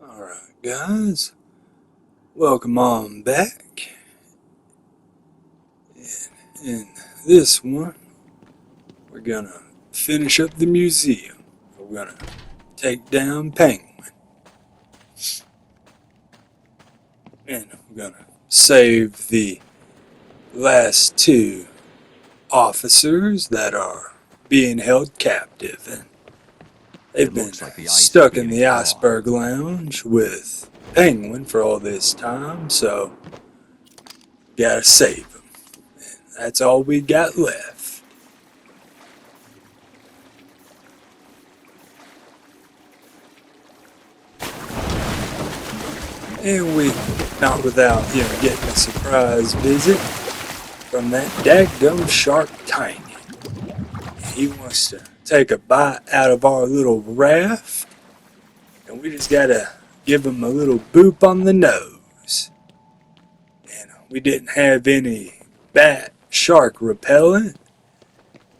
Alright guys, welcome on back. In this one, we're gonna finish up the museum. We're gonna take down Penguin. And we're gonna save the last two officers that are being held captive. And they've been stuck in the iceberg lounge with Penguin for all this time, so gotta save them. That's all we got left. And we, not without, getting a surprise visit from that dadgum shark Tiny. He wants to take a bite out of our little raft, and we just gotta give him a little boop on the nose. And we didn't have any bat shark repellent,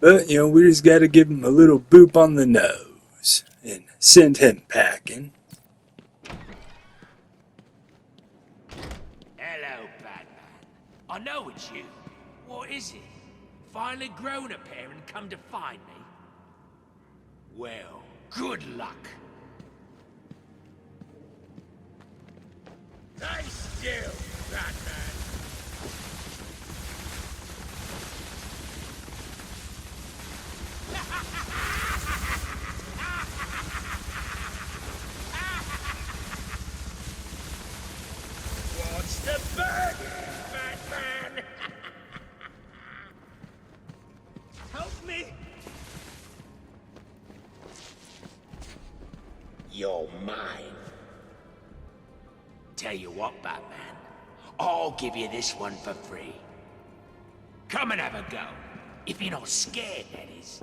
but we just gotta give him a little boop on the nose and send him packing. Hello, Batman. I know it's you. What is it? Finally grown a pair and come to find me? Well, good luck. Stay still, Batman. What's the burden, Batman? Help me! You're mine. Tell you what, Batman. I'll give you this one for free. Come and have a go. If you're not scared, that is.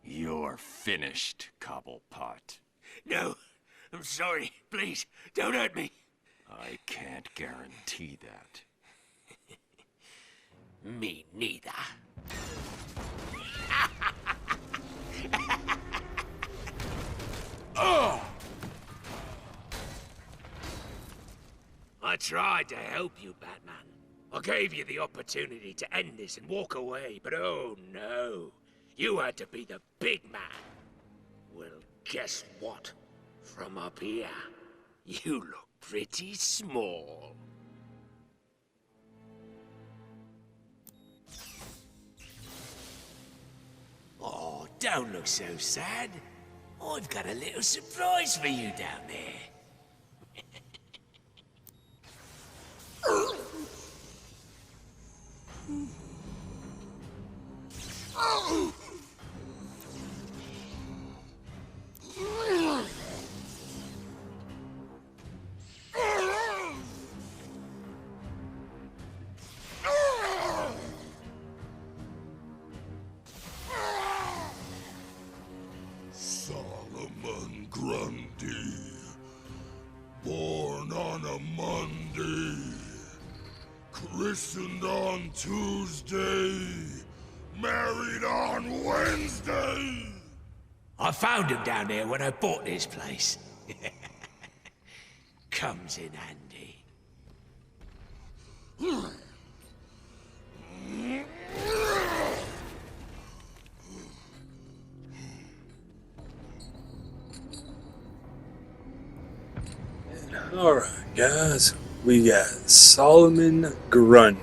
You're finished, Cobblepot. No, I'm sorry. Please, don't hurt me. I can't guarantee that. Me neither. Oh! I tried to help you, Batman. I gave you the opportunity to end this and walk away, but oh no. You had to be the big man. Well, guess what? From up here, you look pretty small. Oh, don't look so sad. I've got a little surprise for you down there. Solomon Grundy, born on a Monday, christened on Tuesday, married on Wednesday. I found him down there when I bought this place. Comes in handy. Alright guys, we got Solomon Grundy.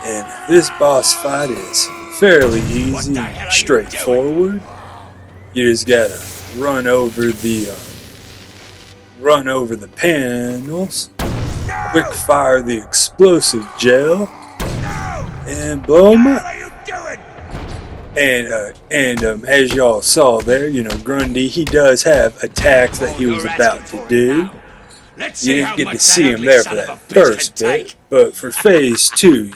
And this boss fight is fairly easy and straightforward. You just gotta run over the panels, quick fire the explosive gel, and blow them up. And as y'all saw there, Grundy, he does have attacks that he was about to do. You didn't get to see him there for that first bit, but for phase two,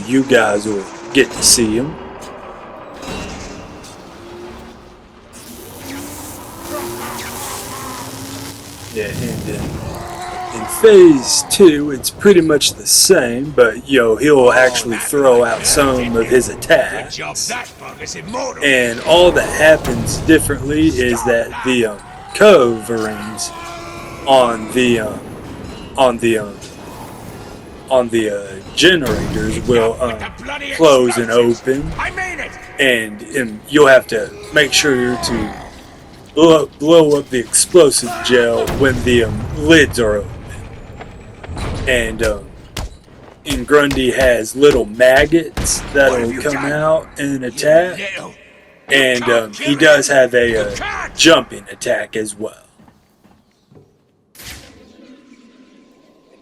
you guys will get to see him. Yeah, and in phase 2, it's pretty much the same, but he'll actually throw out some of his Good attacks. job that bugger's immortal. And all that happens differently is that the coverings on the generators will close and open, I mean it. and you'll have to make sure to blow up the explosive gel when the lids are open. And Grundy has little maggots that'll come out and attack, and he does have a jumping attack as well.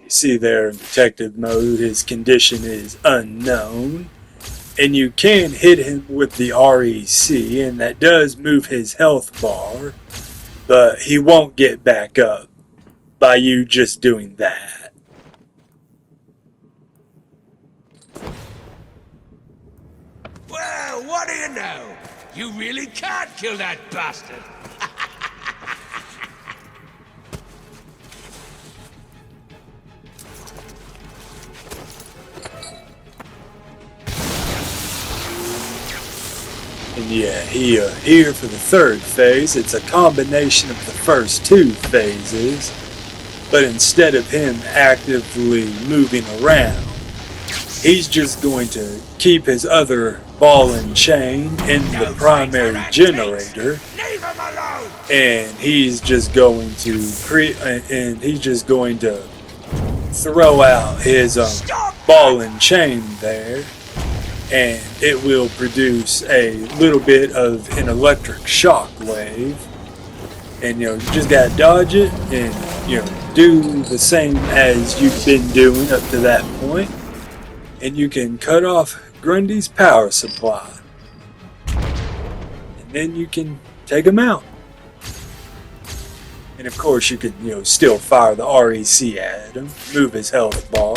You see there in detective mode, his condition is unknown, and you can hit him with the REC, and that does move his health bar, but he won't get back up by you just doing that. Well, what do you know? You really can't kill that bastard. And yeah, here for the third phase, it's a combination of the first two phases, but instead of him actively moving around, he's just going to keep his other ball and chain in the primary generator, Leave him alone. and he's just going to throw out his ball and chain there, and it will produce a little bit of an electric shock wave, and you just gotta dodge it and do the same as you've been doing up to that point, and you can cut off Grundy's power supply, and then you can take him out. And of course you could still fire the REC at him, move his health bar.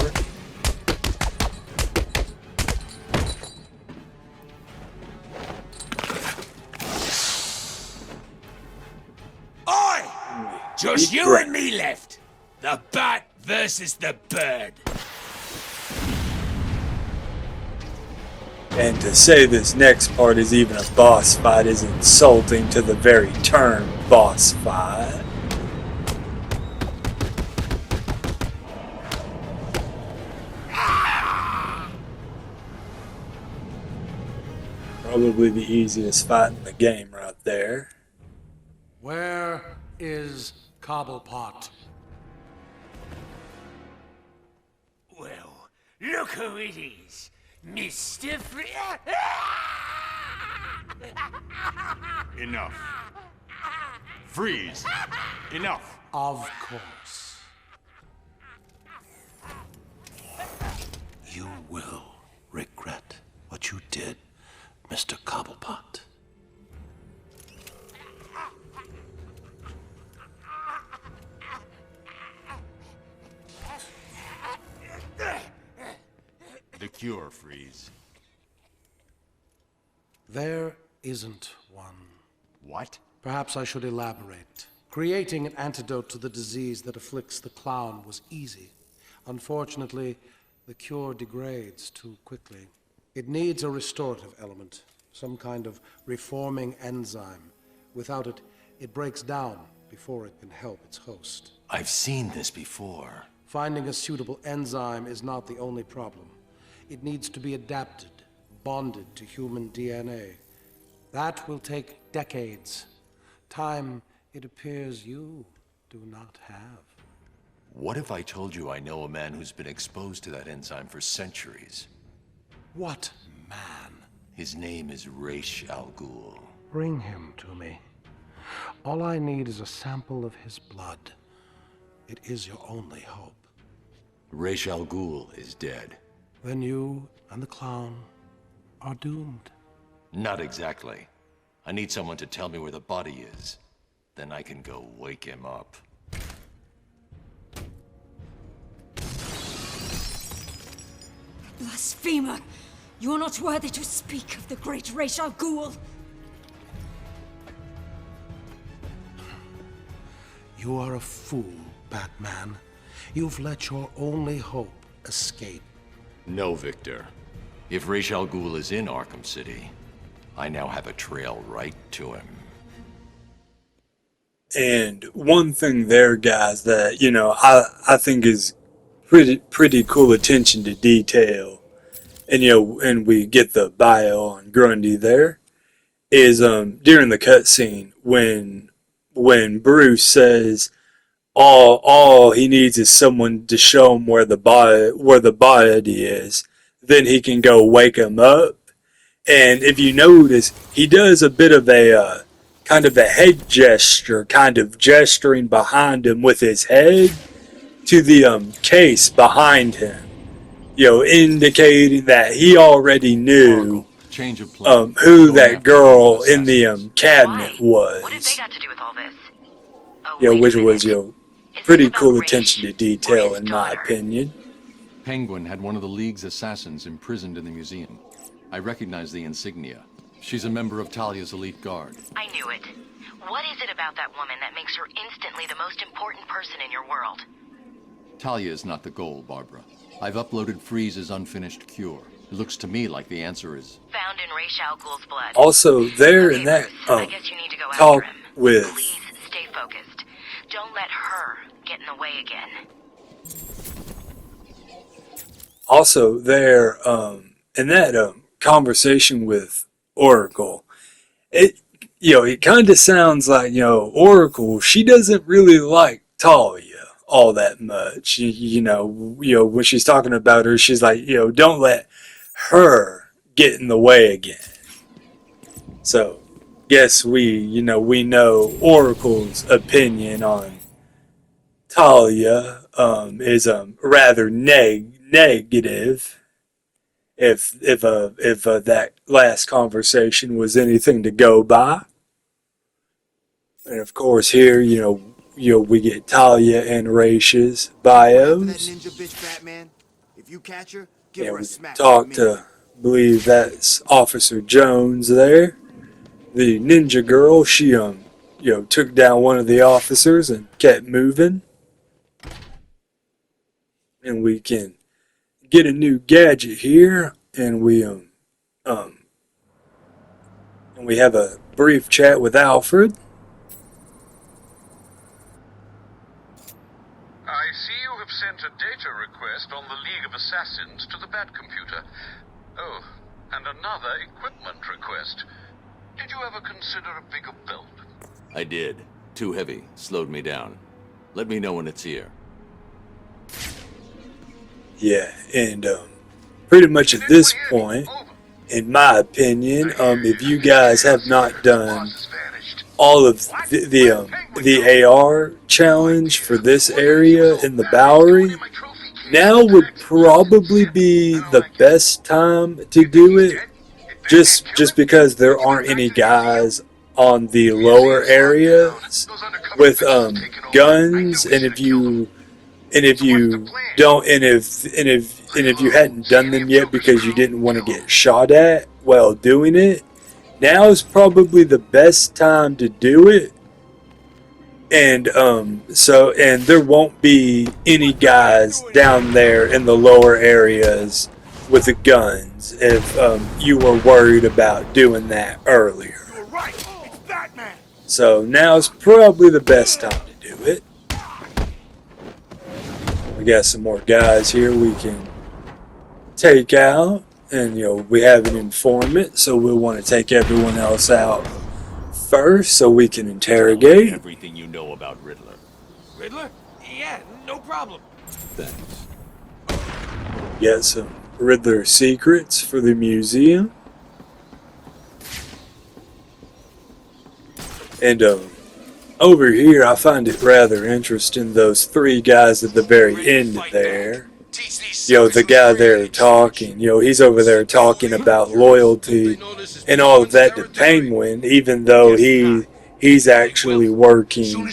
Just you and me left. The bat versus the bird. And to say this next part is even a boss fight is insulting to the very term boss fight. Probably the easiest fight in the game right there. Where is Cobblepot? Well, look who it is. Mr. Enough. Freeze. Enough. Of course. You will regret what you did, Mr. Cobblepot. The cure, Freeze. There isn't one. What? Perhaps I should elaborate. Creating an antidote to the disease that afflicts the clown was easy. Unfortunately, the cure degrades too quickly. It needs a restorative element, some kind of reforming enzyme. Without it, it breaks down before it can help its host. I've seen this before. Finding a suitable enzyme is not the only problem. It needs to be adapted, bonded to human DNA. That will take decades. Time, it appears, you do not have. What if I told you I know a man who's been exposed to that enzyme for centuries? What man? His name is Ra's al Ghul. Bring him to me. All I need is a sample of his blood. It is your only hope. Ra's al Ghul is dead. Then you and the clown are doomed. Not exactly. I need someone to tell me where the body is. Then I can go wake him up. Blasphemer! You are not worthy to speak of the great Ra's al Ghul! You are a fool, Batman. You've let your only hope escape. No, Victor. If Ra's al Ghul is in Arkham City, I now have a trail right to him. And one thing there, guys, that, I think is pretty cool attention to detail, and, and we get the bio on Grundy there, is during the cutscene when Bruce says all he needs is someone to show him where the body is, then he can go wake him up. And if you notice, he does a bit of a kind of a head gesture, kind of gesturing behind him with his head to the case behind him, indicating that he already knew Change of plan. who Going that after girl the in the assassins. cabinet What have they was. got to do with all this? Oh, wait a Which was minute. Is pretty this cool about attention to Raish or detail his in my daughter? opinion. Penguin had one of the League's assassins imprisoned in the museum. I recognize the insignia. She's a member of Talia's elite guard. I knew it. What is it about that woman that makes her instantly the most important person in your world? Talia is not the goal, Barbara. I've uploaded Freeze's unfinished cure. It looks to me like the answer is... Found in Ra's al Ghul's blood. Also, there Okay, in that Bruce, I guess you need to go talk after him. with Please stay focused. Don't let her get in the way again. also there in that conversation with Oracle, it kind of sounds like Oracle, she doesn't really like Talia all that much. When she's talking about her, she's like, don't let her get in the way again. So guess we know Oracle's opinion on Talia is rather negative. If that last conversation was anything to go by, and of course here we get Talia and Raish's That bios. ninja bitch Batman. If you catch her, give Yeah, her a we smack. talk to, believe that's Officer Jones there. The ninja girl, she took down one of the officers and kept moving. And we can get a new gadget here, and we have a brief chat with Alfred. I see you have sent a data request on the League of Assassins to the Bat computer. Oh, and another equipment request. Did you ever consider a bigger belt? I did. Too heavy. Slowed me down. Let me know when it's here. Yeah, and pretty much at this point, in my opinion, if you guys have not done all of the AR challenge for this area in the Bowery, now would probably be the best time to do it. Just because there aren't any guys on the lower areas with guns, and if you don't, and if you hadn't done them yet because you didn't want to get shot at while doing it, now is probably the best time to do it. And and there won't be any guys down there in the lower areas with the guns if you were worried about doing that earlier. You're right. It's Batman. So now's probably the best time to do it. We got some more guys here we can take out, and we have an informant, so we'll want to take everyone else out first so we can interrogate. Everything you know about Riddler. Riddler? Yeah, no problem. Thanks. Get some Riddler secrets for the museum. And over here, I find it rather interesting, those three guys at the very end there. The guy there talking, he's over there talking about loyalty and all of that to Penguin, even though he's actually working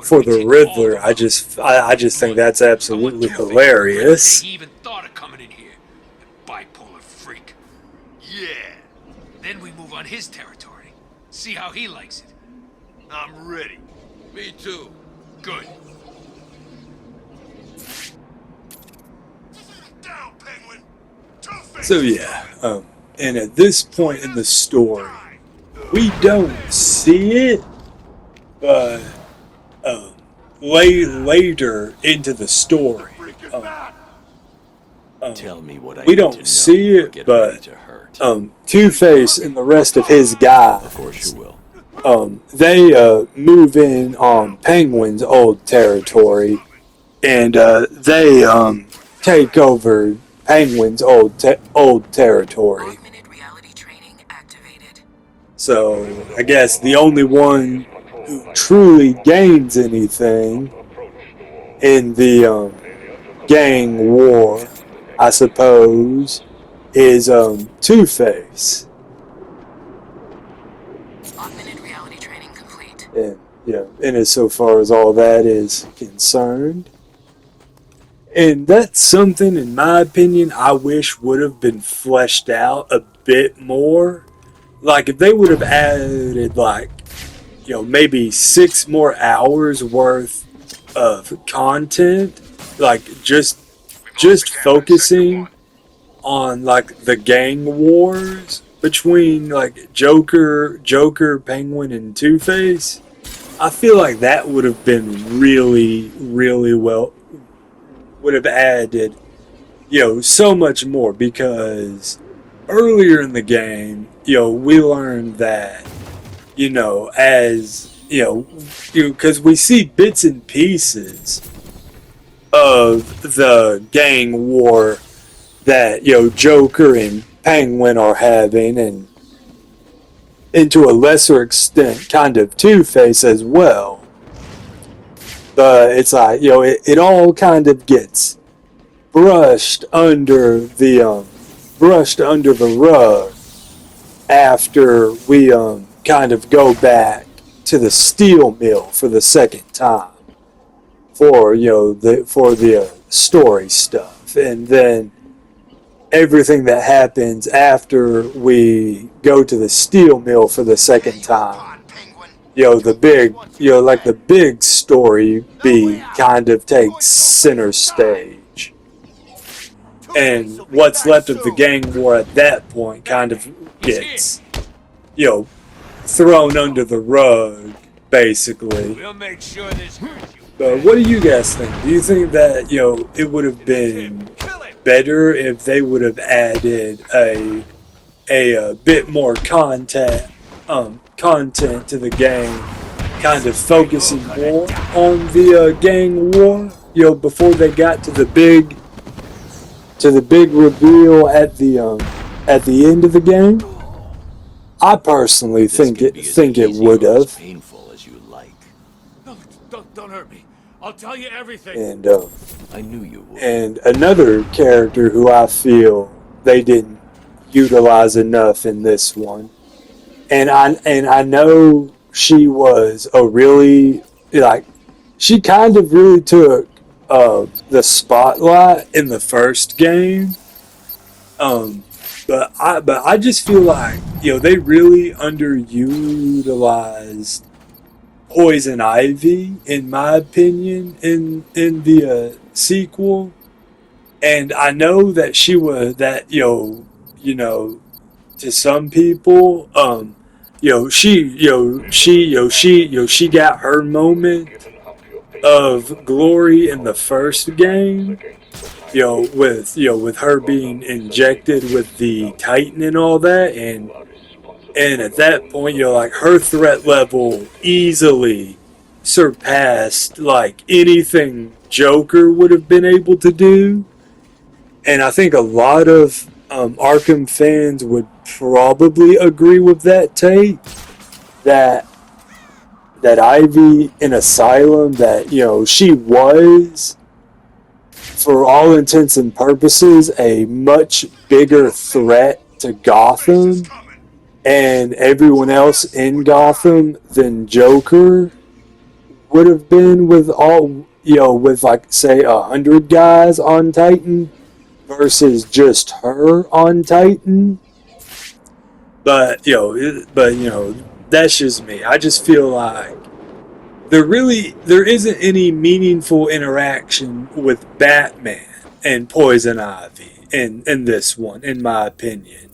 for the Riddler. I just think that's absolutely hilarious. He even thought of coming in here. Bipolar freak. Yeah. Then we move on his territory. See how he likes it. I'm ready. Me too. Good. So yeah, and at this point in the story, we don't see it, but later into the story, Tell me what I we need to don't know see or it, get ready but to hurt. Two-Face and the rest of his Of course guys, you will. they move in on Penguin's old territory, and they take over Penguin's old territory. Augmented reality training activated. So I guess the only one who truly gains anything in the gang war, I suppose, is Two-Face. Augmented reality training complete. And and as so far as all that is concerned. And that's something, in my opinion, I wish would have been fleshed out a bit more. Like if they would have added like, maybe 6 more hours worth of content, like just focusing on like the gang wars between like Joker, Penguin, and Two-Face. I feel like that would have been really, really well, would have added, so much more because earlier in the game, we learned that, as, because we see bits and pieces of the gang war that, Joker and Penguin are having, and to a lesser extent, kind of Two-Face as well. But it's like, it all kind of gets brushed under the rug after we kind of go back to the steel mill for the second time for the story stuff, and then everything that happens after we go to the steel mill for the second time. The big, like the big story beat kind of takes center stage. And what's left of the gang war at that point kind of gets, thrown under the rug, basically. We'll make sure this hurts you. But what do you guys think? Do you think that, it would have been better if they would have added a bit more content to the game, kind of focusing more on the gang war, before they got to the big reveal at the end of the game? I personally think it would have. Painful as you like. Don't hurt me. I'll tell you everything. And I knew you would. and another character who I feel they didn't utilize enough in this one, and I know she was a really, like, she kind of really took the spotlight in the first game. But I just feel like, they really underutilized Poison Ivy, in my opinion, in the sequel. And I know that she was that, to some people, she got her moment of glory in the first game, with her being injected with the Titan and all that, and at that point, like, her threat level easily surpassed like anything Joker would have been able to do. And I think a lot of Arkham fans would probably agree with that take, that Ivy in Asylum, that, she was, for all intents and purposes, a much bigger threat to Gotham and everyone else in Gotham than Joker would have been with all, with, like, say 100 guys on Titan versus just her on Titan. But that's just me. I just feel like there isn't any meaningful interaction with Batman and Poison Ivy in this one, in my opinion.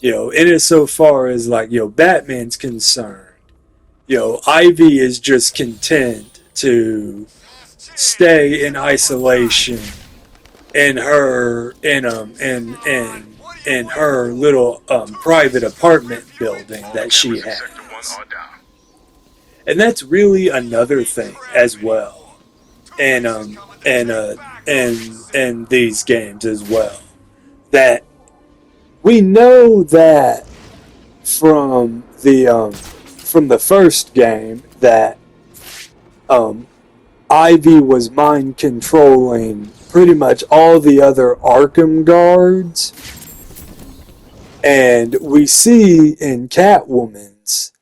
In it so far as like, Batman's concerned, Ivy is just content to stay in isolation in her in her little private apartment building that she has. And that's really another thing as well, and these games as well, that we know that from the first game that Ivy was mind controlling pretty much all the other Arkham guards, and we see in Catwoman's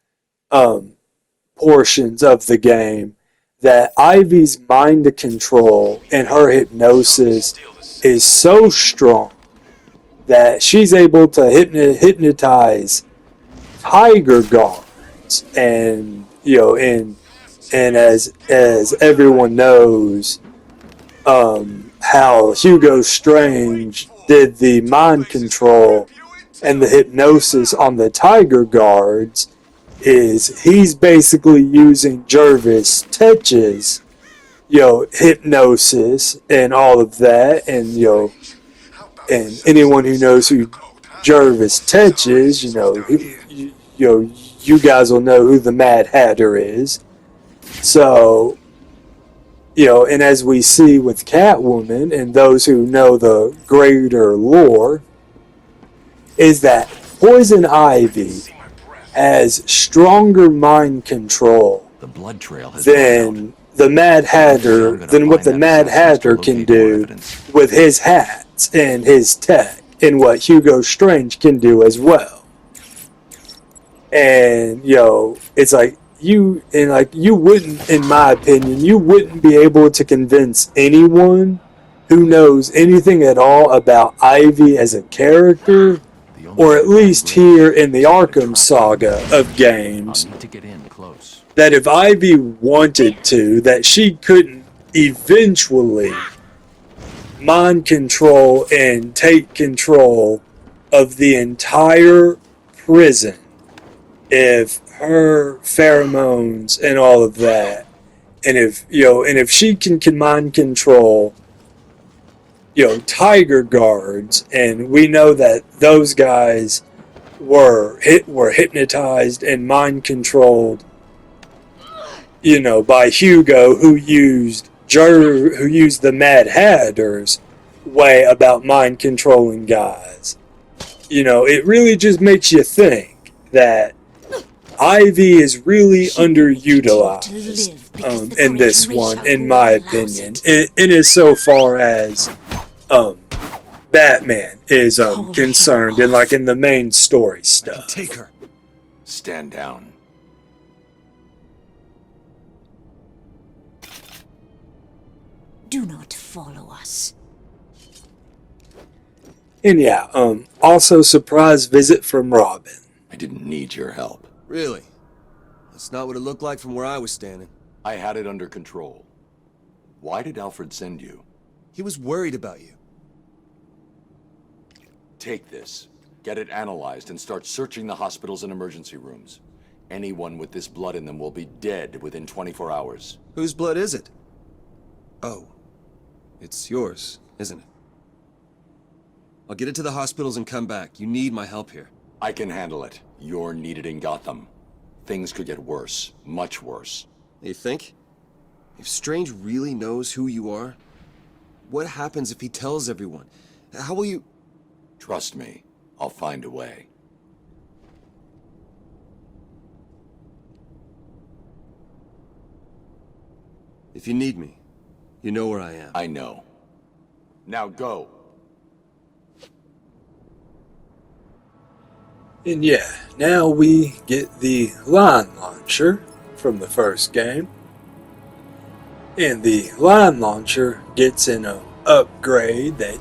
portions of the game that Ivy's mind control and her hypnosis is so strong that she's able to hypnotize tiger guards, and as everyone knows, how Hugo Strange did the mind control and the hypnosis on the tiger guards, is he's basically using Jervis Tetch's hypnosis and all of that, and anyone who knows who Jervis Tetch is, you guys will know who the Mad Hatter is. So, and as we see with Catwoman and those who know the greater lore, is that Poison Ivy has stronger mind control The blood trail has than what the Mad Hatter can do with his hats and his tech, and what Hugo Strange can do as well. And it's like you wouldn't, in my opinion, you wouldn't be able to convince anyone who knows anything at all about Ivy as a character, or at least here in the Arkham saga of games, that if Ivy wanted to, that she couldn't eventually mind control and take control of the entire prison if her pheromones and all of that, and if she can mind control tiger guards, and we know that those guys were hypnotized and mind controlled by Hugo, who used the Mad Hatter's way about mind controlling guys. It really just makes you think that Ivy is really underutilized in this one, in my opinion. It is so far as Batman is concerned, and like in the main story stuff. Take her. Stand down. Do not follow us. And yeah, also surprise visit from Robin. I didn't need your help. Really? That's not what it looked like from where I was standing. I had it under control. Why did Alfred send you? He was worried about you. Take this, get it analyzed, and start searching the hospitals and emergency rooms. Anyone with this blood in them will be dead within 24 hours. Whose blood is it? Oh. It's yours, isn't it? I'll get it to the hospitals and come back. You need my help here. I can handle it. You're needed in Gotham. Things could get worse. Much worse. You think? If Strange really knows who you are, what happens if he tells everyone? How will you... Trust me, I'll find a way. If you need me, you know where I am. I know. Now go. And yeah, now we get the line launcher from the first game. And the line launcher gets an upgrade that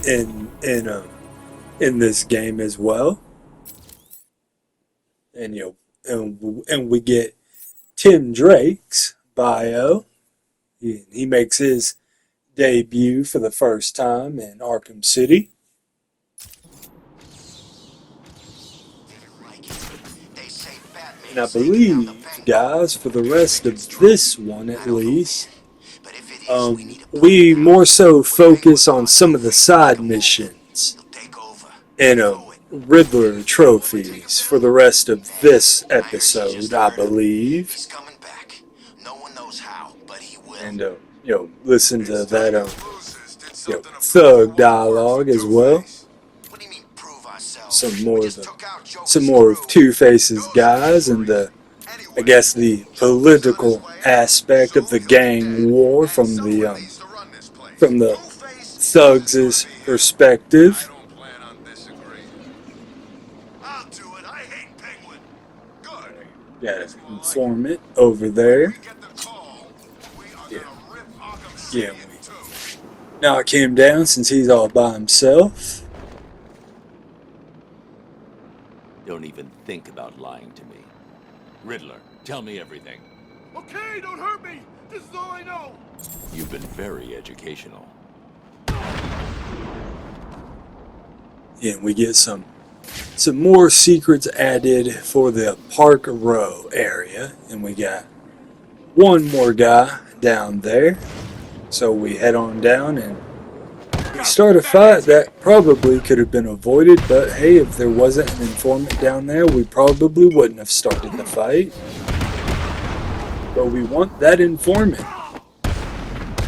in this game as well. And and we get Tim Drake's bio. He makes his debut for the first time in Arkham City. And I believe, guys, for the rest of this one at least, we more so focus on some of the side missions and Riddler trophies for the rest of this episode, I believe. And, listen to that, thug dialogue as well. Some more of Two-Face's guys and I guess the political aspect of the gang war from the thugs' perspective. Got an informant over there. Yeah, we knock him down since he's all by himself. Don't even think about lying to me. Riddler, tell me everything. Okay, don't hurt me. This is all I know. You've been very educational. Yeah, we get some more secrets added for the Park Row area, and we got one more guy down there. So we head on down and we start a fight that probably could have been avoided, but hey, if there wasn't an informant down there, we probably wouldn't have started the fight. But we want that informant.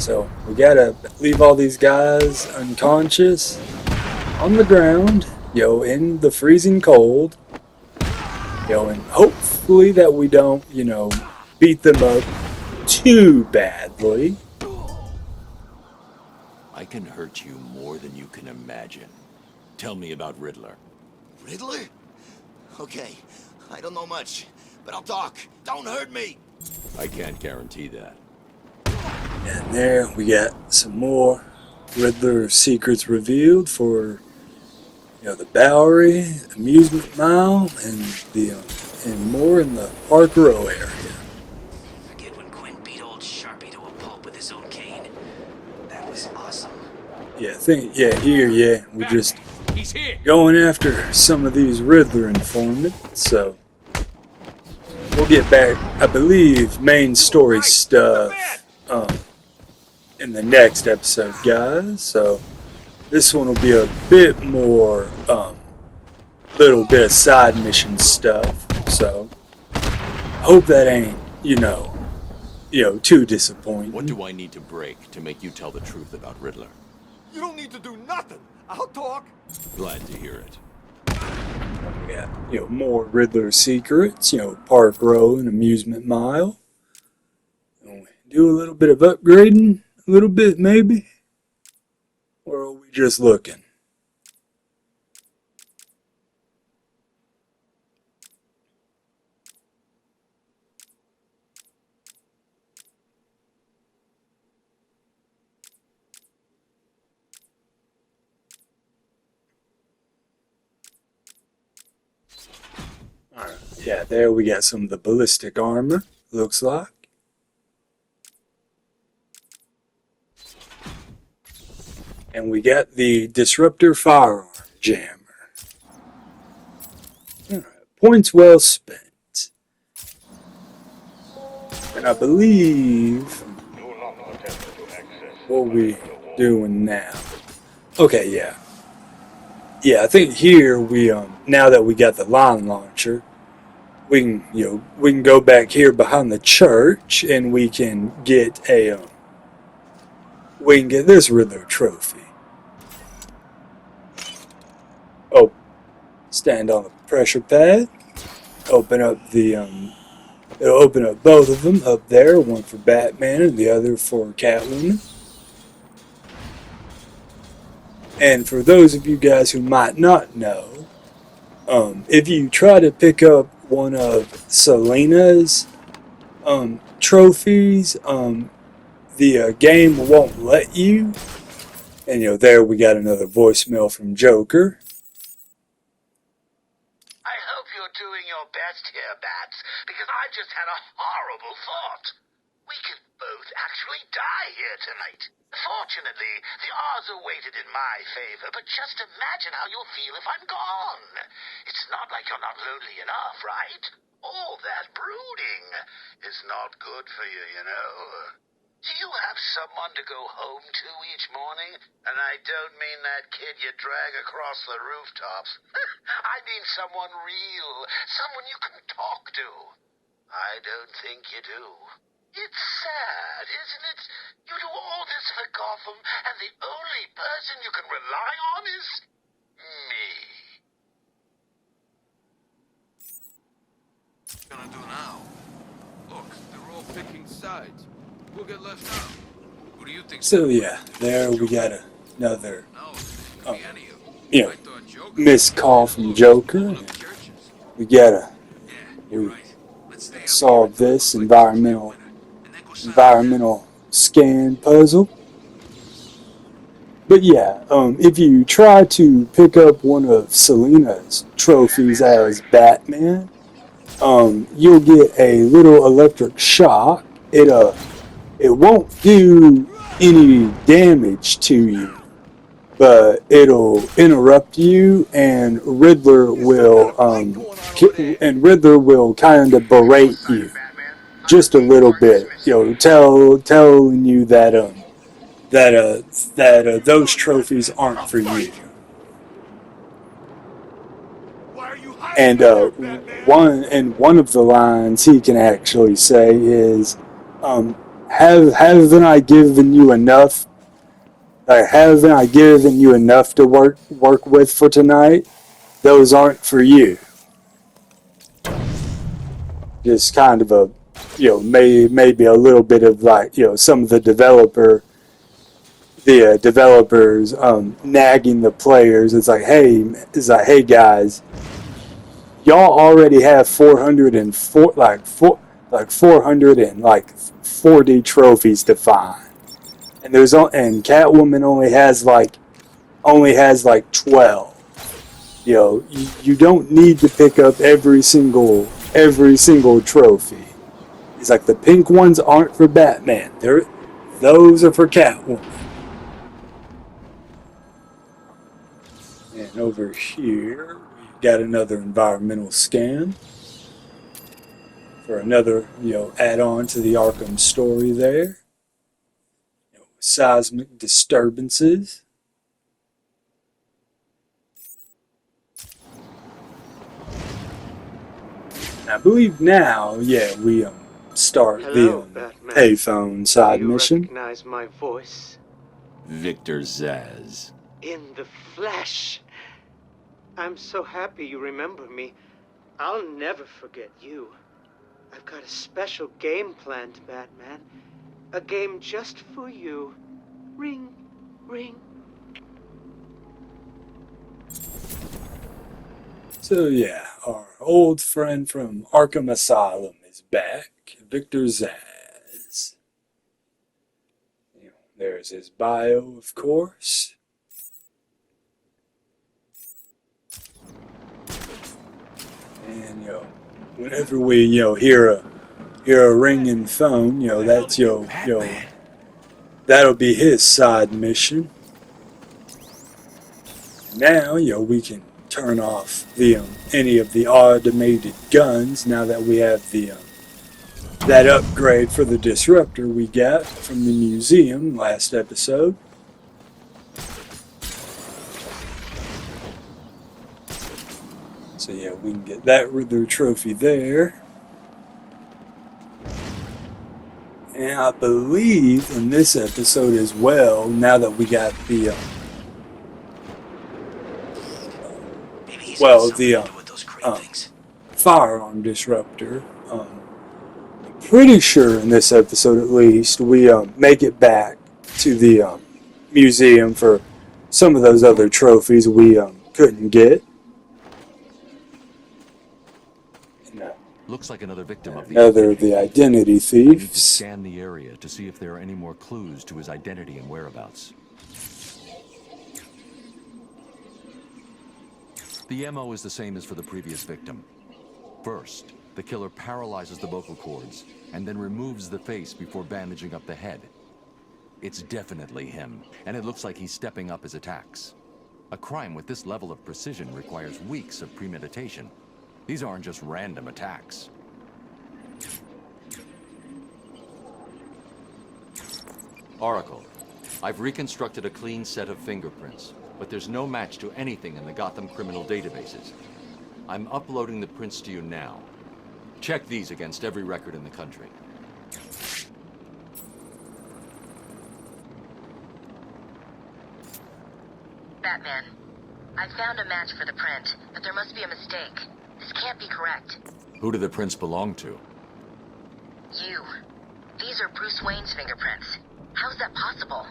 So we gotta leave all these guys unconscious on the ground, in the freezing cold, and hopefully that we don't, beat them up too badly. I can hurt you more than you can imagine. Tell me about Riddler. Riddler? Okay, I don't know much, but I'll talk. Don't hurt me! I can't guarantee that. And there we got some more Riddler secrets revealed for, the Bowery, Amusement Mile, and more in the Park Row area. Forget when Quinn beat old Sharpie to a pulp with his own cane. That was awesome. Here, we're just going after some of these Riddler informants, so we'll get back, I believe, main story stuff in the next episode, guys. So this one will be a bit more, little bit of side mission stuff. So hope that ain't, too disappointing. What do I need to break to make you tell the truth about Riddler? You don't need to do nothing. I'll talk. Glad to hear it. We got, more Riddler secrets, Park Row and Amusement Mile. And we do a little bit of upgrading, a little bit maybe. Or are we just looking? Alright, yeah, there we got some of the ballistic armor, looks like. And we got the Disruptor Firearm Jammer. Alright, points well spent. And I believe... what we doing now? Okay, yeah. Yeah, I think here we, now that we got the line launcher, we can, we can go back here behind the church and we can get we can get this Riddler trophy. Oh, stand on the pressure pad. Open up the, it'll open up both of them up there, one for Batman and the other for Catwoman. And for those of you guys who might not know, if you try to pick up one of Selena's trophies, the game won't let you. And there we got another voicemail from Joker. I hope you're doing your best here, Bats, because I just had a horrible thought. We could both actually die here tonight. Fortunately, the odds are weighted in my favor, but just imagine how you'll feel if I'm gone. It's not like you're not lonely enough, right? All that brooding is not good for you, you know. Do you have someone to go home to each morning? And I don't mean that kid you drag across the rooftops. I mean someone real, someone you can talk to. I don't think you do. It's sad, isn't it? You do all this for Gotham, and the only person you can rely on is me. What are you gonna do now? Look, they're all picking sides. We'll get left out. Who do you think? So yeah, there we got another, you know, missed call from Joker. We gotta solve this environmental scan puzzle. But yeah, if you try to pick up one of Selina's trophies as Batman, you'll get a little electric shock. It won't do any damage to you, but it'll interrupt you, and Riddler will kind of berate you just a little bit, telling you that those trophies aren't for you. And one of the lines he can actually say is, haven't I given you enough? Haven't I given you enough to work with for tonight? Those aren't for you. Just kind of a, maybe a little bit of like, some of the developers nagging the players. It's like, hey guys, y'all already have 440 trophies to find, and and Catwoman only has like 12. You don't need to pick up every single trophy. It's like the pink ones aren't for Batman. Those are for Catwoman. And over here, we've got another environmental scan for another, add-on to the Arkham story there. Seismic disturbances. I believe now, we start the payphone side mission. Recognize my voice? Victor Zsasz. In the flesh. I'm so happy you remember me. I'll never forget you. I've got a special game planned, Batman. A game just for you. Ring, ring. So yeah, our old friend from Arkham Asylum is back, Victor Zsasz. There's his bio, of course. And whenever we hear a ringing phone, that's that'll be his side mission. Now we can turn off any of the automated guns now that we have that upgrade for the disruptor we got from the museum last episode. So yeah, we can get that Riddler trophy there. And I believe in this episode as well, now that we got the firearm disruptor. I'm pretty sure in this episode at least we make it back to the museum for some of those other trophies we couldn't get. Looks like another victim of the identity thieves. Scan the area to see if there are any more clues to his identity and whereabouts. The MO is the same as for the previous victim. First, The killer paralyzes the vocal cords and then removes the face before bandaging up the head. It's definitely him, and it looks like he's stepping up his attacks. A crime with this level of precision requires weeks of premeditation. These aren't just random attacks. Oracle, I've reconstructed a clean set of fingerprints, but there's no match to anything in the Gotham criminal databases. I'm uploading the prints to you now. Check these against every record in the country. Batman, I found a match for the print, but there must be a mistake. This can't be correct. Who do the prints belong to? You. These are Bruce Wayne's fingerprints. How's that possible?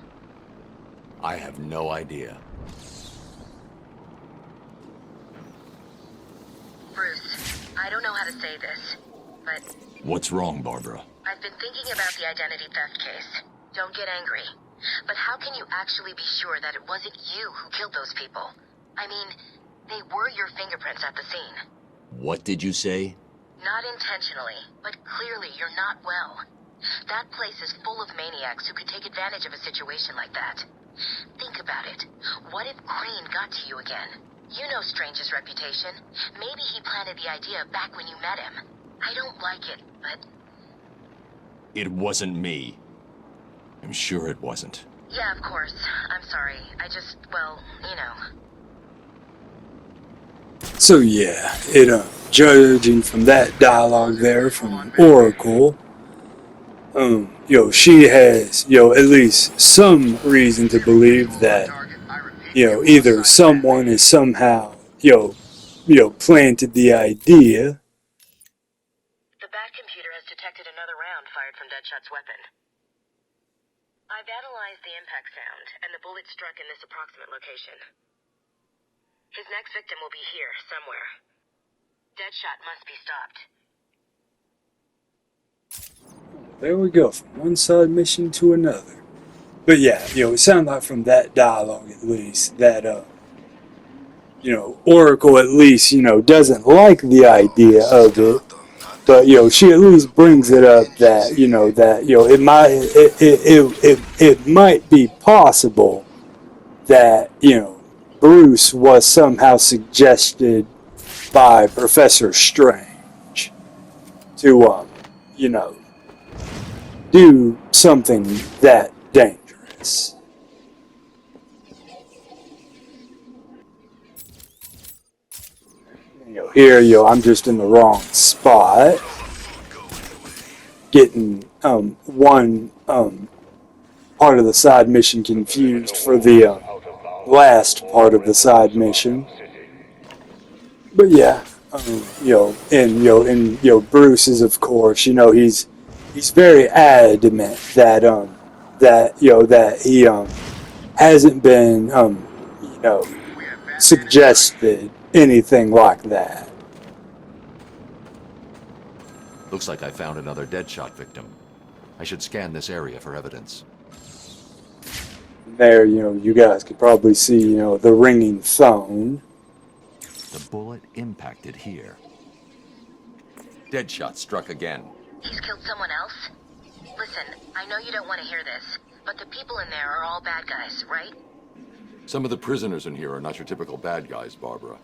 I have no idea. Bruce, I don't know how to say this, but What's wrong, Barbara? I've been thinking about the identity theft case. Don't get angry. But how can you actually be sure that it wasn't you who killed those people? I mean, they were your fingerprints at the scene. What did you say? Not intentionally, but clearly you're not well. That place is full of maniacs who could take advantage of a situation like that. Think about it. What if Crane got to you again? You know Strange's reputation. Maybe he planted the idea back when you met him. I don't like it, but... It wasn't me. I'm sure it wasn't. Yeah, of course. I'm sorry. I just, well, you know. So yeah, judging from that dialogue there from Oracle, she has, at least some reason to believe that, either someone has somehow, planted the idea. The Bat computer has detected another round fired from Deadshot's weapon. I've analyzed the impact sound, and the bullet struck in this approximate location. His next victim will be here, somewhere. Deadshot must be stopped. There we go, from one side mission to another. But yeah, it sounded like from that dialogue at least, that, Oracle at least, doesn't like the idea of it. But she at least brings it up that it might be possible that Bruce was somehow suggested by Professor Strange to do something that dangerous. Here, I'm just in the wrong spot. Getting one part of the side mission confused for the last part of the side mission. But yeah, Bruce is, of course, he's very adamant that he hasn't been suggested anything like that. Looks like I found another Deadshot victim. I should scan this area for evidence. There, you guys could probably see, the ringing phone. The bullet impacted here. Deadshot struck again. He's killed someone else? Listen, I know you don't want to hear this, but the people in there are all bad guys, right? Some of the prisoners in here are not your typical bad guys, Barbara.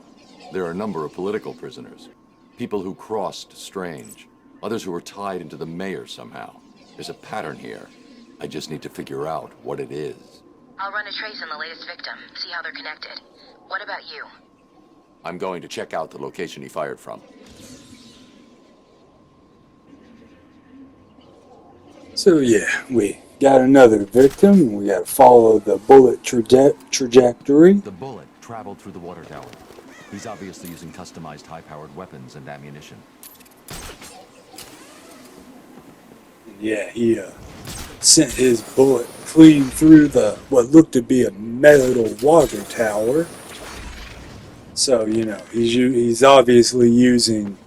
There are a number of political prisoners. People who crossed Strange. Others who were tied into the mayor somehow. There's a pattern here. I just need to figure out what it is. I'll run a trace on the latest victim, see how they're connected. What about you? I'm going to check out the location he fired from. So yeah, we got another victim. We got to follow the bullet trajectory. The bullet traveled through the water tower. He's obviously using customized high-powered weapons and ammunition. Yeah, he sent his bullet clean through what looked to be a metal water tower. So he's obviously using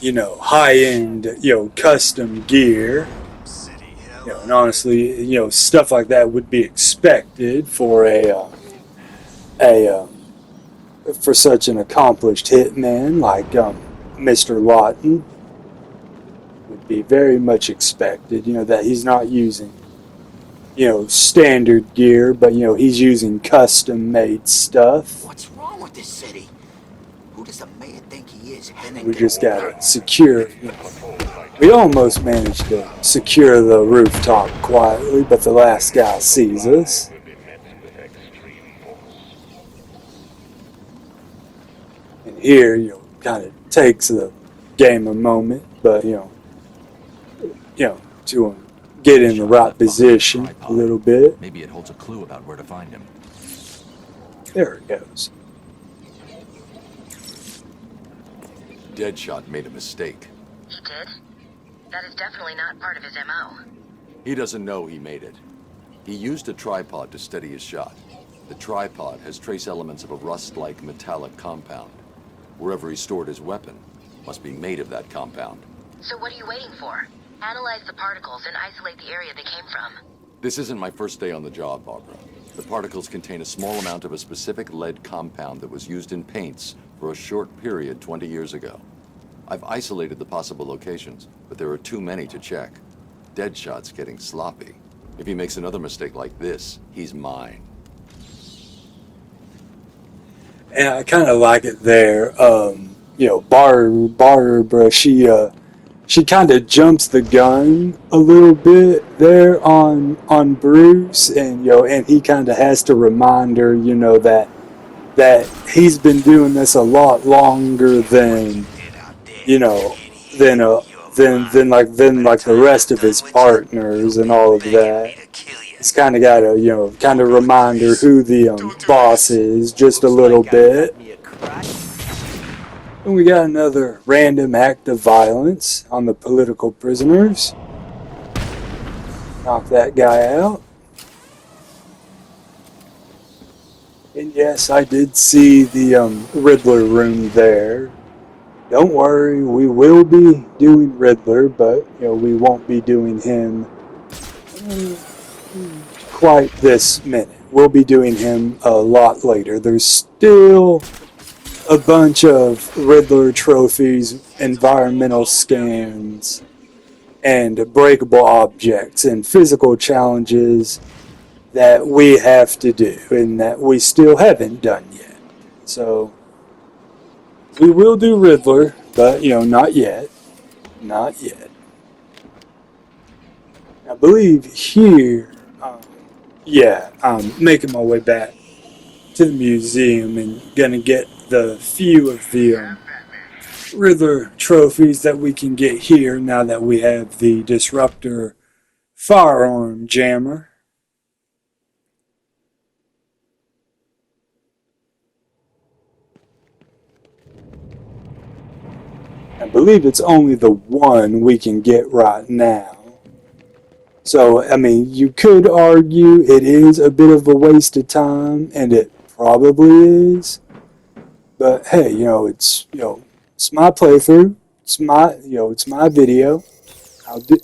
high-end custom gear. And honestly, stuff like that would be expected for for such an accomplished hitman like Mr. Lawton. be very much expected. That he's not using standard gear, but he's using custom made stuff. What's wrong with this city? Who does the mayor think he is? We just gotta secure. We almost managed to secure the rooftop quietly, but the last guy sees us. And here, kind of takes the game a moment, but to get in the right position a little bit. Maybe it holds a clue about where to find him. There it goes. Deadshot made a mistake. He did? That is definitely not part of his MO. He doesn't know he made it. He used a tripod to steady his shot. The tripod has trace elements of a rust-like metallic compound. Wherever he stored his weapon must be made of that compound. So what are you waiting for? Analyze the particles and isolate the area they came from. This isn't my first day on the job, Barbara. The particles contain a small amount of a specific lead compound that was used in paints for a short period 20 years ago. I've isolated the possible locations, but there are too many to check. Deadshot's getting sloppy. If he makes another mistake like this, he's mine. And I kind of like it there. Barbara, she kind of jumps the gun a little bit there on Bruce, and he kind of has to remind her, that he's been doing this a lot longer than like the rest of his partners and all of that. He's kind of got to kind of remind her who the boss is just a little bit. And we got another random act of violence on the political prisoners. Knock that guy out. And yes, I did see the Riddler room there. Don't worry, we will be doing Riddler, but we won't be doing him quite this minute. We'll be doing him a lot later. There's still a bunch of Riddler trophies, environmental scans, and breakable objects and physical challenges that we have to do and that we still haven't done yet. So we will do Riddler, but not yet. Not yet. I believe here, I'm making my way back to the museum and gonna get the few of the Riddler trophies that we can get here now that we have the Disruptor firearm jammer. I believe it's only the one we can get right now. So, you could argue it is a bit of a waste of time, and it probably is. But hey, it's my playthrough. It's my video. I'll do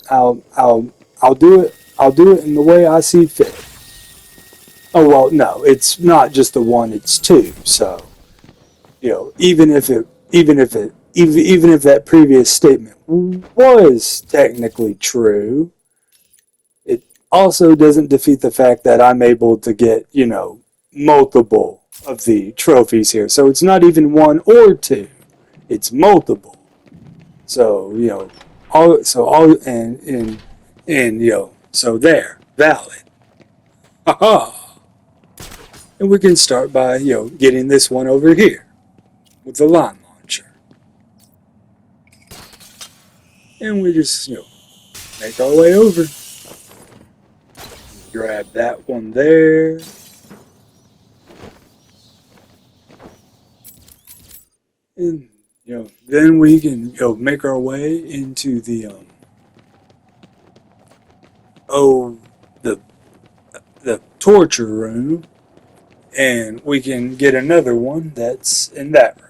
it in the way I see fit. Oh well, no, it's not just the one. It's two. So, even if that previous statement was technically true, it also doesn't defeat the fact that I'm able to get multiple of the trophies here. So it's not even one or two. It's multiple. So, so there, valid. Haha. And we can start by, getting this one over here with the line launcher. And we just, make our way over. Grab that one there. And then we can make our way into the the torture room, and we can get another one that's in that room.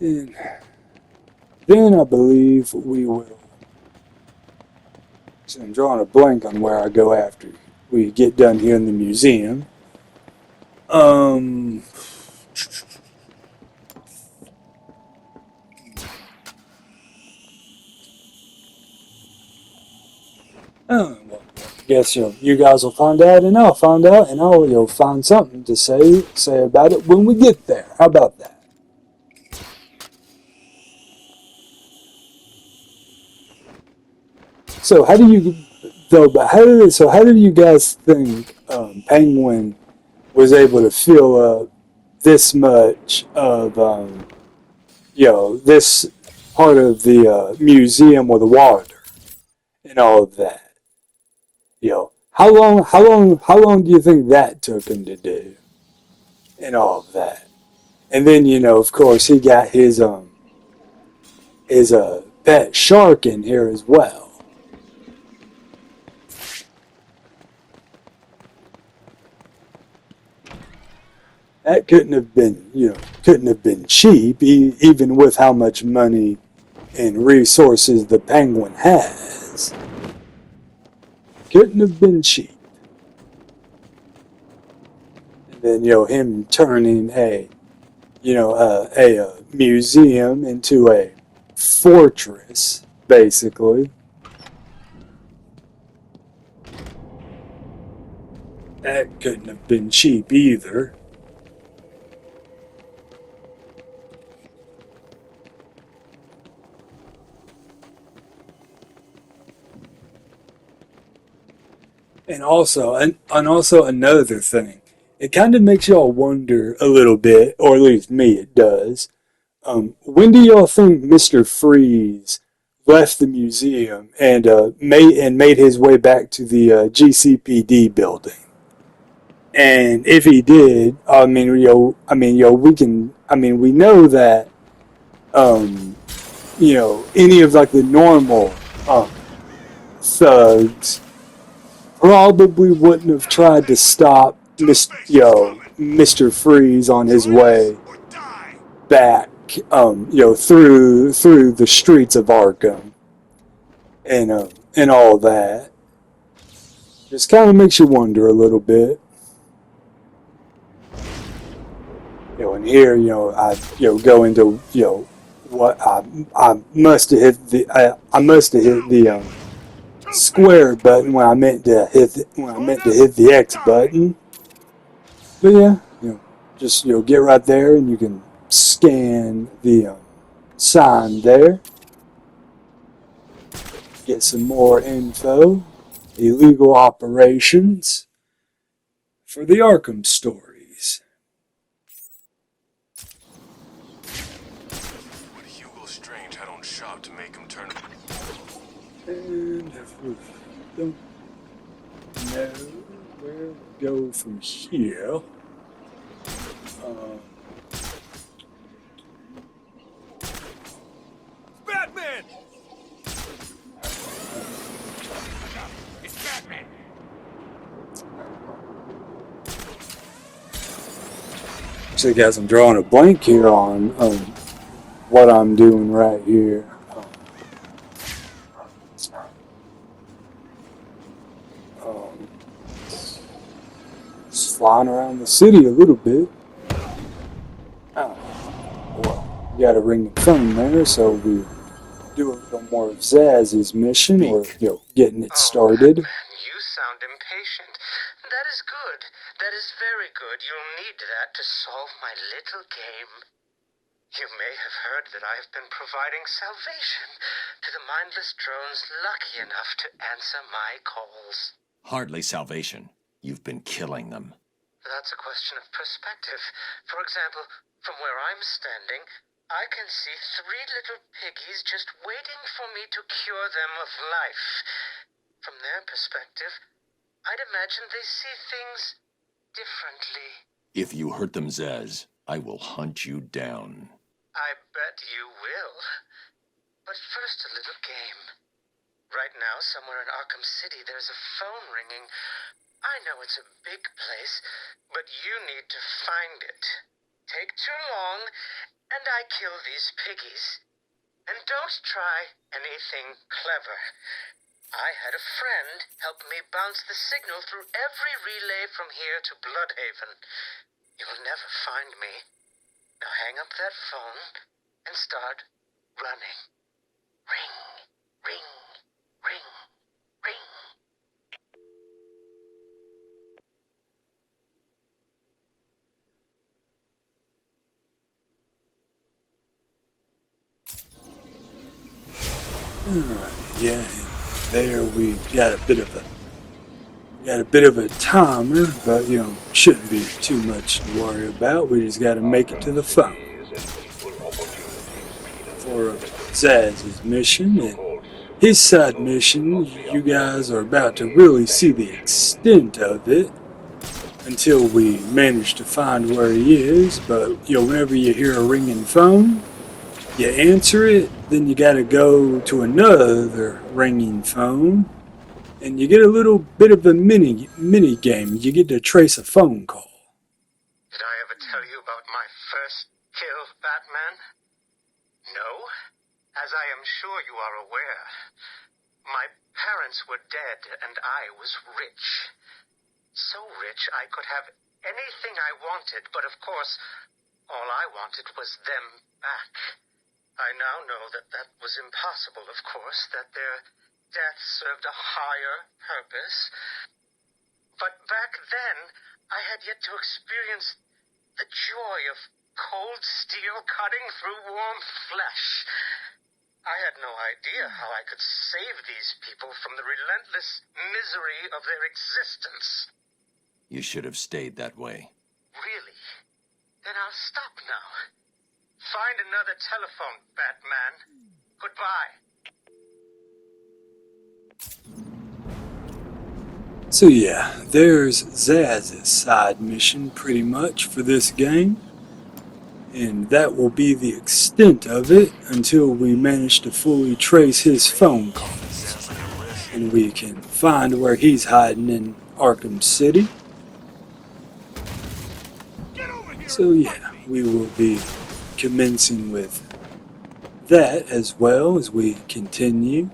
And then I believe we will. So I'm drawing a blank on where I go after we get done here in the museum. Well, I guess you guys will find out, and I'll find out, and I'll find something to say about it when we get there. How about that? So how do you though? But how did you guys think Penguin was able to fill up this much of this part of the museum with water and all of that? How long do you think that took him to do and all of that? And then of course, he got his pet shark in here as well. That couldn't have been cheap, even with how much money and resources the Penguin has. Couldn't have been cheap. And then him turning a museum into a fortress, basically. That couldn't have been cheap either. And also another thing, it kind of makes y'all wonder a little bit, or at least me, it does. When do y'all think Mr. Freeze left the museum and made his way back to the GCPD building? And if he did, we know that, um, any of like the normal thugs probably wouldn't have tried to stop Mr. Freeze on his way back, through the streets of Arkham and all that. Just kind of makes you wonder a little bit. And here, go into, what I must have hit the square button when I meant to hit the X button. But yeah, just get right there and you can scan the sign there. Get some more info. Illegal operations for the Arkham stories. But Hugo Strange had on shop to make him turn. And we don't know where we go from here. Batman! It's Batman! So guys, I'm drawing a blank here on what I'm doing right here. Just flying around the city a little bit. Oh, well, you got a ringing phone there, so we do a little more of Zaz's mission, or getting it started. You sound impatient. That is good. That is very good. You'll need that to solve my little game. You may have heard that I have been providing salvation to the mindless drones lucky enough to answer my calls. Hardly salvation. You've been killing them. That's a question of perspective. For example, from where I'm standing, I can see 3 little piggies just waiting for me to cure them of life. From their perspective, I'd imagine they see things differently. If you hurt them, Zaz, I will hunt you down. I bet you will. But first, a little game. Right now, somewhere in Arkham City, there's a phone ringing. I know it's a big place, but you need to find it. Take too long, and I kill these piggies. And don't try anything clever. I had a friend help me bounce the signal through every relay from here to Bloodhaven. You'll never find me. Now hang up that phone and start running. Ring, ring, ring, ring, Alright, yeah, and there we got a bit of a timer, but you know, shouldn't be too much to worry about. We just gotta make it to the phone for Zaz's mission, and his side mission, you guys are about to really see the extent of it until we manage to find where he is. But you know, whenever you hear a ringing phone, you answer it, then you gotta go to another ringing phone, and you get a little bit of a mini game. You get to trace a phone call. Did I ever tell you about my first kill, Batman? No? As I am sure you are aware, my parents were dead and I was rich. So rich I could have anything I wanted, but of course, all I wanted was them back. I now know that that was impossible, of course, that their death served a higher purpose. But back then, I had yet to experience the joy of cold steel cutting through warm flesh. I had no idea how I could save these people from the relentless misery of their existence. You should have stayed that way. Really? Then I'll stop now. Find another telephone, Batman. Goodbye. So yeah, there's Zaz's side mission pretty much for this game. And that will be the extent of it until we manage to fully trace his phone calls. And we can find where he's hiding in Arkham City. So yeah, we will be commencing with that as well as we continue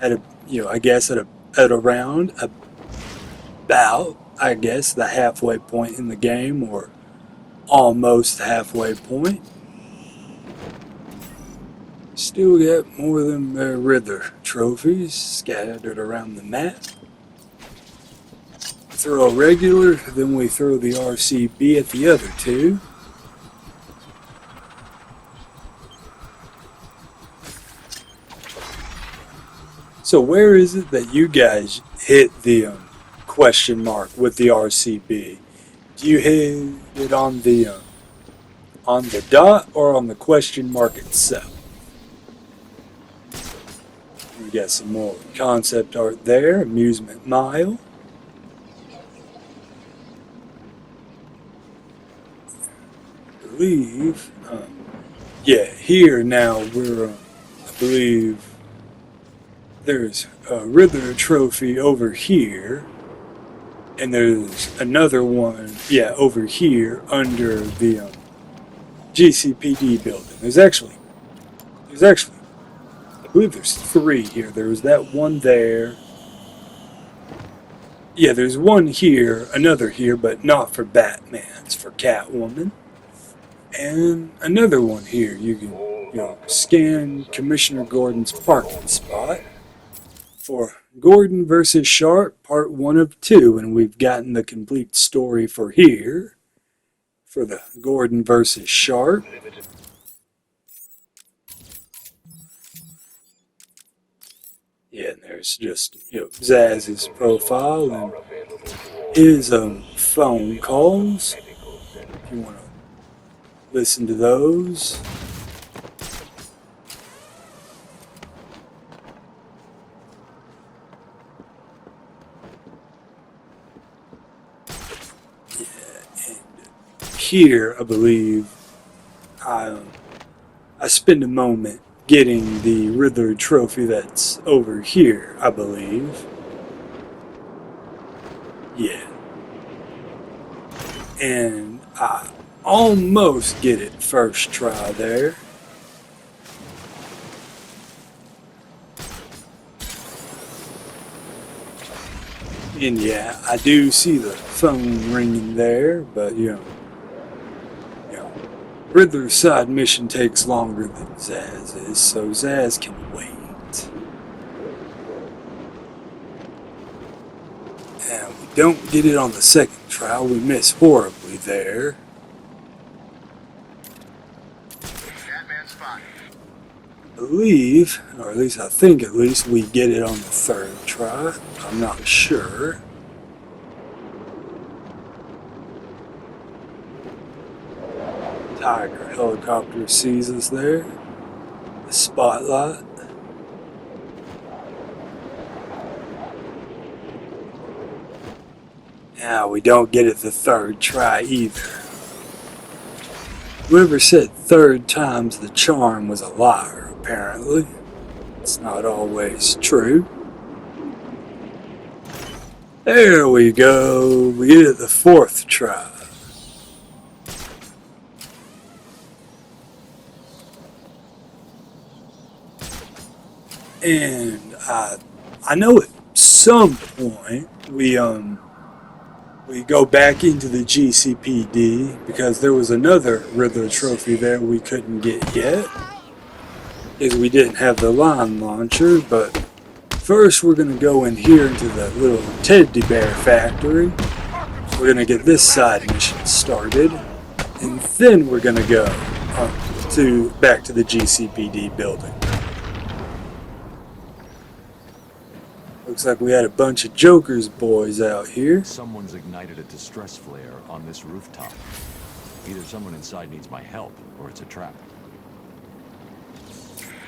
at a, you know, I guess at around about, I guess, the halfway point in the game, or almost halfway point. Still got more than Riddler trophies scattered around the map. Throw a regular, then we throw the RCB at the other two. So where is it that you guys hit the question mark with the RCB? Do you hit it on the dot or on the question mark itself? We got some more concept art there. Amusement Mile. I believe, yeah, here now we're, I believe there's a Riddler trophy over here. And there's another one, yeah, over here under the GCPD building. There's actually, I believe there's 3 here. There's that one there. Yeah, there's one here, another here, but not for Batman. It's for Catwoman. And another one here. You can, you know, scan Commissioner Gordon's parking spot for Gordon versus Sharp, part 1 of 2, and we've gotten the complete story for here, for the Gordon versus Sharp. Yeah, and there's just, you know, Zaz's profile and his phone calls, if you want to listen to those. Here, I believe, I spend a moment getting the Riddler trophy that's over here, I believe. Yeah. And I almost get it first try there. And yeah, I do see the phone ringing there, but you know, Riddler's side mission takes longer than Zaz's, so Zaz can wait. And we don't get it on the second trial, we miss horribly there. Batman spotted. I believe, or at least I think at least, we get it on the third try. I'm not sure. Tiger helicopter sees us there. The spotlight. Now we don't get it the third try either. Whoever said third time's the charm was a liar, apparently. It's not always true. There we go. We get it the fourth try. And I know at some point we go back into the GCPD because there was another Riddler trophy there we couldn't get yet because we didn't have the line launcher. But first we're going to go in here into the little teddy bear factory. We're going to get this side mission started, and then we're going to go back to the GCPD building. Looks like we had a bunch of Joker's boys out here. Someone's ignited a distress flare on this rooftop. Either someone inside needs my help, or it's a trap.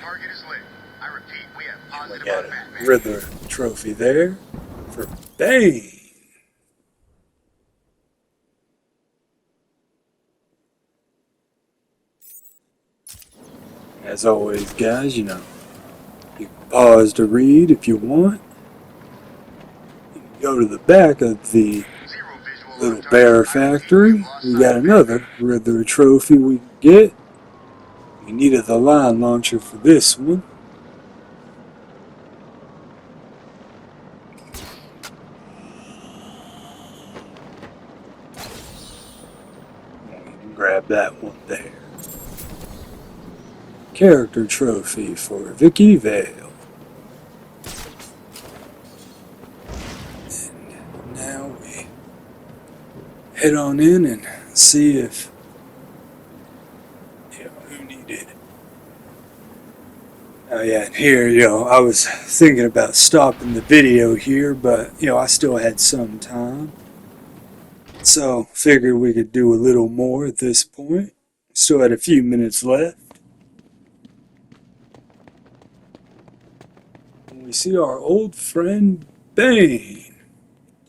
Target is lit. I repeat, we have positive We got on a Batman. Riddler trophy there for Bane. As always, guys, you know, you can pause to read if you want. Go to the back of the little bear factory. We got another Riddler trophy we can get. We needed the line launcher for this one. Grab that one there. Character trophy for Vicky Vale. Now we head on in and see if who needed. Oh yeah, and here, I was thinking about stopping the video here, but I still had some time. So figured we could do a little more at this point. Still had a few minutes left. And we see our old friend Bane.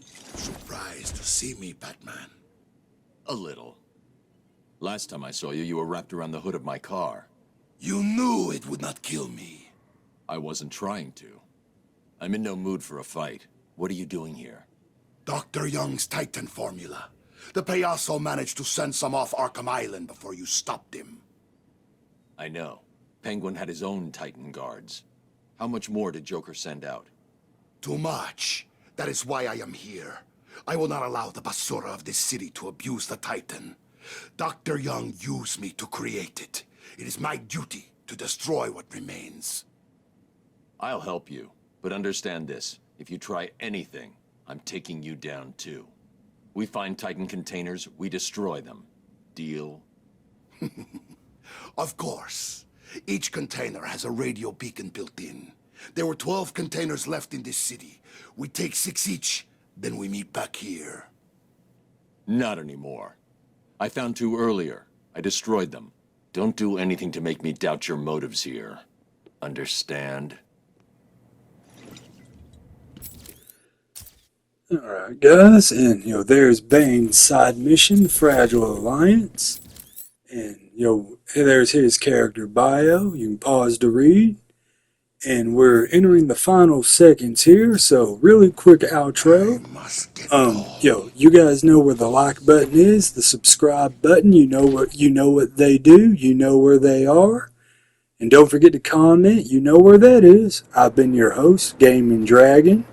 Surprised to see me, Batman? A little. Last time I saw you, you were wrapped around the hood of my car. You knew it would not kill me. I wasn't trying to. I'm in no mood for a fight. What are you doing here? Dr. Young's Titan formula. The Payaso managed to send some off Arkham Island before you stopped him. I know. Penguin had his own Titan guards. How much more did Joker send out? Too much. That is why I am here. I will not allow the basura of this city to abuse the Titan. Dr. Young used me to create it. It is my duty to destroy what remains. I'll help you, but understand this. If you try anything, I'm taking you down too. We find Titan containers, we destroy them. Deal? Of course. Each container has a radio beacon built in. There were 12 containers left in this city. We take 6 each, then we meet back here. Not anymore. I found 2 earlier. I destroyed them. Don't do anything to make me doubt your motives here. Understand? Alright guys, and there's Bane's side mission, Fragile Alliance. And there's his character bio. You can pause to read. And we're entering the final seconds here, so really quick outro. You guys know where the like button is, the subscribe button, you know what they do, you know where they are. And don't forget to comment, you know where that is. I've been your host, Gaming Dragon.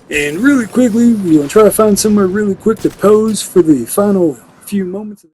And really quickly, we're going to try to find somewhere really quick to pose for the final few moments.